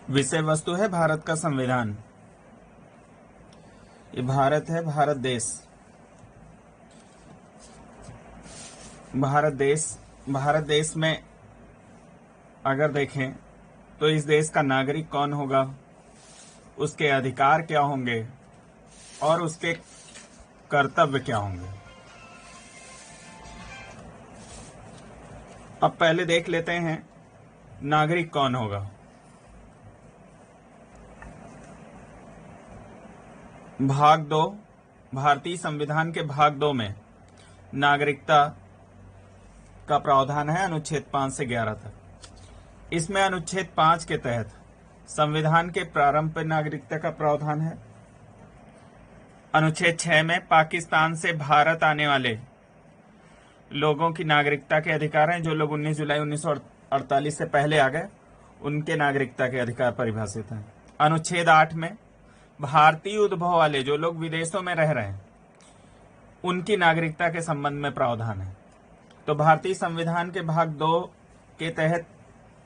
विषय वस्तु है भारत का संविधान। ये भारत है, भारत देश। भारत देश में अगर देखें तो इस देश का नागरिक कौन होगा, उसके अधिकार क्या होंगे और उसके कर्तव्य क्या होंगे। अब पहले देख लेते हैं नागरिक कौन होगा। भाग 2, भारतीय संविधान के भाग 2 में नागरिकता का प्रावधान है अनुच्छेद 5 से 11 तक। इसमें अनुच्छेद 5 के तहत संविधान के प्रारंभ पर नागरिकता का प्रावधान है। अनुच्छेद 6 में पाकिस्तान से भारत आने वाले लोगों की नागरिकता के अधिकार हैं। जो लोग 19 जुलाई 1948 से पहले आ गए उनके नागरिकता के अधिकार परिभाषित हैं। अनुच्छेद 8 में भारतीय उद्भव वाले जो लोग विदेशों में रह रहे हैं उनकी नागरिकता के संबंध में प्रावधान है। तो भारतीय संविधान के भाग 2 के तहत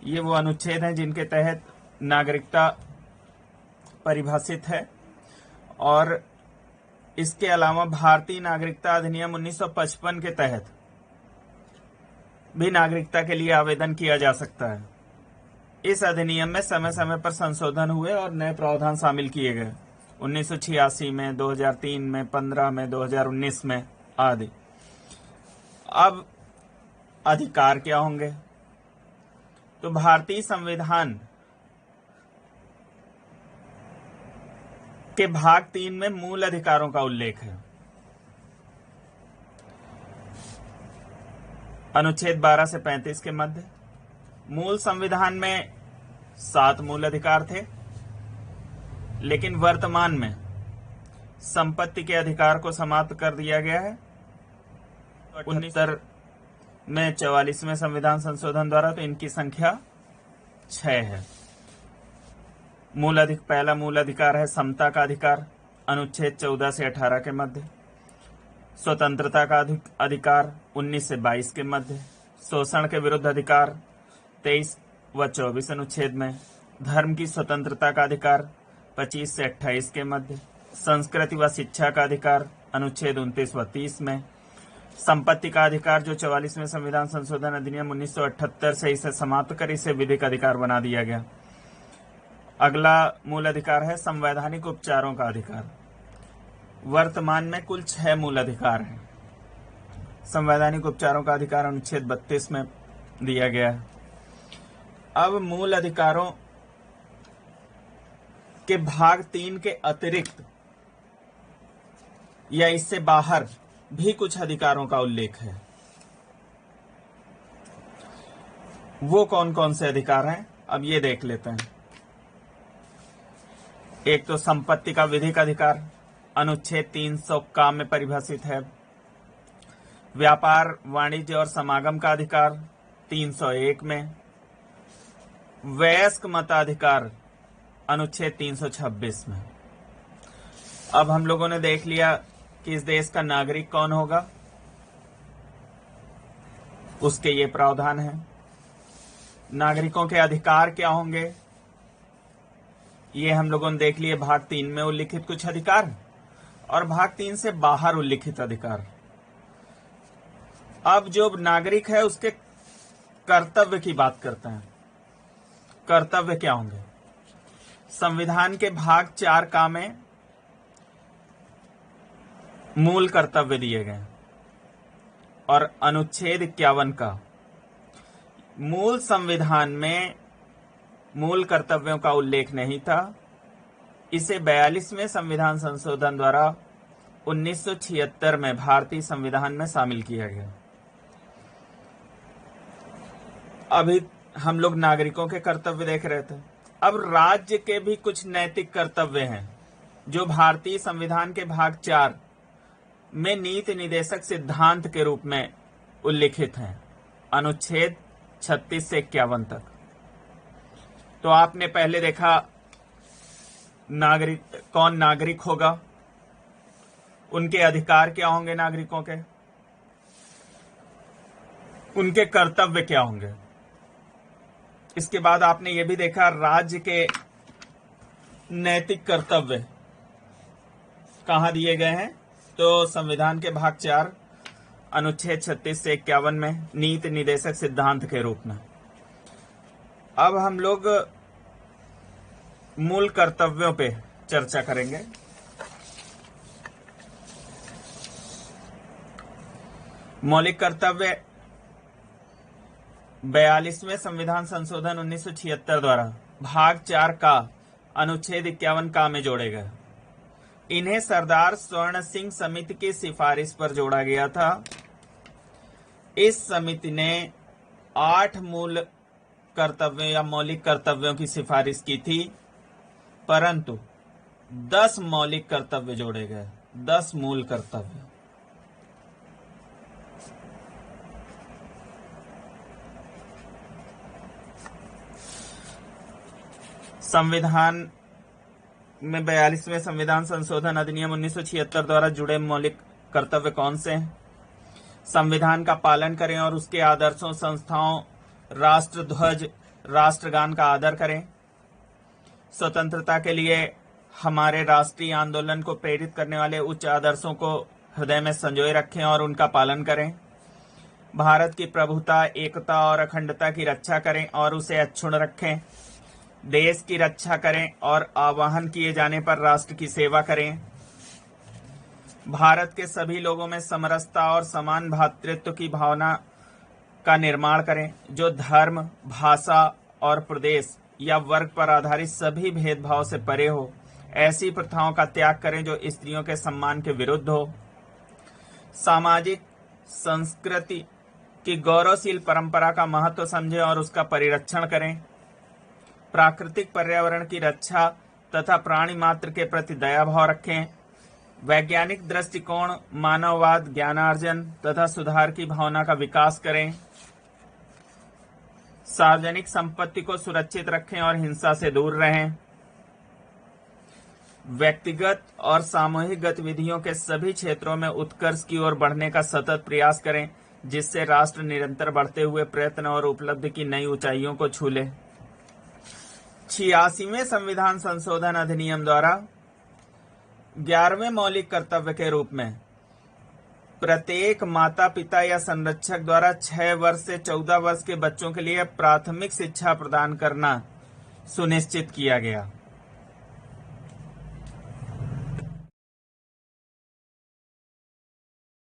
ये वो अनुच्छेद हैं जिनके तहत नागरिकता परिभाषित है। और इसके अलावा भारतीय नागरिकता अधिनियम 1955 के तहत भी नागरिकता के लिए आवेदन किया जा सकता है। इस अधिनियम में समय समय पर संशोधन हुए और नए प्रावधान शामिल किए गए। 1986 में, 2003 में, 15 में, 2019 में आदि। अब अधिकार क्या होंगे? तो भारतीय संविधान के भाग 3 में मूल अधिकारों का उल्लेख है। अनुच्छेद 12 से 35 के मध्य मूल संविधान में 7 मूल अधिकार थे, लेकिन वर्तमान में संपत्ति के अधिकार को समाप्त कर दिया गया है 19 में 44वें संविधान संशोधन द्वारा। तो इनकी संख्या 6 है। पहला मूल अधिकार है समता का अधिकार, अनुच्छेद 14 से 18 के मध्य। स्वतंत्रता का अधिकार 19 से 22 के मध्य। शोषण के विरुद्ध अधिकार 23 व 24 अनुच्छेद में। धर्म की स्वतंत्रता का अधिकार 25 से 28 के मध्य। संस्कृति व शिक्षा का अधिकार अनुच्छेद 29 व 30 में। संपत्ति का अधिकार जो 44वें संविधान संशोधन अधिनियम 1978 से इसे समाप्त कर इसे विधिक अधिकार बना दिया गया। अगला मूल अधिकार है संवैधानिक उपचारों का अधिकार। वर्तमान में कुल 6 मूल अधिकार हैं। संवैधानिक उपचारों का अधिकार अनुच्छेद 32 में दिया गया है। अब मूल अधिकारों के भाग 3 के अतिरिक्त या इससे बाहर भी कुछ अधिकारों का उल्लेख है। वो कौन कौन से अधिकार हैं, अब ये देख लेते हैं। एक तो संपत्ति का विधिक अधिकार अनुच्छेद 300 में परिभाषित है। व्यापार, वाणिज्य और समागम का अधिकार 301 में। वयस्क मताधिकार अनुच्छेद 326 में। अब हम लोगों ने देख लिया कि इस देश का नागरिक कौन होगा, उसके ये प्रावधान है। नागरिकों के अधिकार क्या होंगे, ये हम लोगों ने देख लिए भाग 3 में उल्लिखित कुछ अधिकार और भाग 3 से बाहर उल्लिखित अधिकार। अब जो नागरिक है उसके कर्तव्य की बात करते हैं। कर्तव्य क्या होंगे? संविधान के भाग 4 का में मूल कर्तव्य दिए गए और अनुच्छेद 51 का मूल संविधान में मूल कर्तव्यों का उल्लेख नहीं था। इसे 42वें संविधान संशोधन द्वारा 1976 में भारतीय संविधान में शामिल किया गया। अभी हम लोग नागरिकों के कर्तव्य देख रहे थे। अब राज्य के भी कुछ नैतिक कर्तव्य हैं जो भारतीय संविधान के भाग 4 में नीति निदेशक सिद्धांत के रूप में उल्लिखित हैं, अनुच्छेद 36 से 51 तक। तो आपने पहले देखा कौन नागरिक होगा, उनके अधिकार क्या होंगे, नागरिकों के उनके कर्तव्य क्या होंगे। इसके बाद आपने ये भी देखा राज्य के नैतिक कर्तव्य कहाँ दिए गए हैं? तो संविधान के भाग 4 अनुच्छेद 36 से 51 में नीति निदेशक सिद्धांत के रूप में। अब हम लोग मूल कर्तव्यों पे चर्चा करेंगे। मौलिक कर्तव्य 42वें संविधान संशोधन 1976 द्वारा भाग 4 का अनुच्छेद 51 का में जोड़े गए। इन्हें सरदार स्वर्ण सिंह समिति की सिफारिश पर जोड़ा गया था। इस समिति ने 8 मूल कर्तव्यों या मौलिक कर्तव्यों की सिफारिश की थी, परंतु 10 मौलिक कर्तव्य जोड़े गए, 10 मूल कर्तव्य। संविधान में 42वें संविधान संशोधन अधिनियम 1976 द्वारा जुड़े मौलिक कर्तव्य कौन से हैं? संविधान का पालन करें और उसके आदर्शों, संस्थाओं, राष्ट्र ध्वज, राष्ट्रगान का आदर करें। स्वतंत्रता के लिए हमारे राष्ट्रीय आंदोलन को प्रेरित करने वाले उच्च आदर्शों को हृदय में संजोए रखें और उनका पालन करें। भारत की प्रभुता, एकता और अखंडता की रक्षा करें और उसे अक्षुण्ण रखें। देश की रक्षा करें और आह्वान किए जाने पर राष्ट्र की सेवा करें। भारत के सभी लोगों में समरसता और समान भ्रातृत्व की भावना का निर्माण करें, जो धर्म, भाषा और प्रदेश या वर्ग पर आधारित सभी भेदभाव से परे हो। ऐसी प्रथाओं का त्याग करें जो स्त्रियों के सम्मान के विरुद्ध हो। सामाजिक संस्कृति की गौरवशील परंपरा का महत्व समझें और उसका परिरक्षण करें। प्राकृतिक पर्यावरण की रक्षा तथा प्राणी मात्र के प्रति दयाभाव रखें। वैज्ञानिक दृष्टिकोण, मानववाद, ज्ञानार्जन तथा सुधार की भावना का विकास करें। सार्वजनिक संपत्ति को सुरक्षित रखें और हिंसा से दूर रहें। व्यक्तिगत और सामूहिक गतिविधियों के सभी क्षेत्रों में उत्कर्ष की ओर बढ़ने का सतत प्रयास करें, जिससे राष्ट्र निरंतर बढ़ते हुए प्रयत्न और उपलब्धि की नई ऊंचाइयों को छू ले। 86वें संविधान संशोधन अधिनियम द्वारा 11वें मौलिक कर्तव्य के रूप में प्रत्येक माता पिता या संरक्षक द्वारा 6 वर्ष से 14 वर्ष के बच्चों के लिए प्राथमिक शिक्षा प्रदान करना सुनिश्चित किया गया।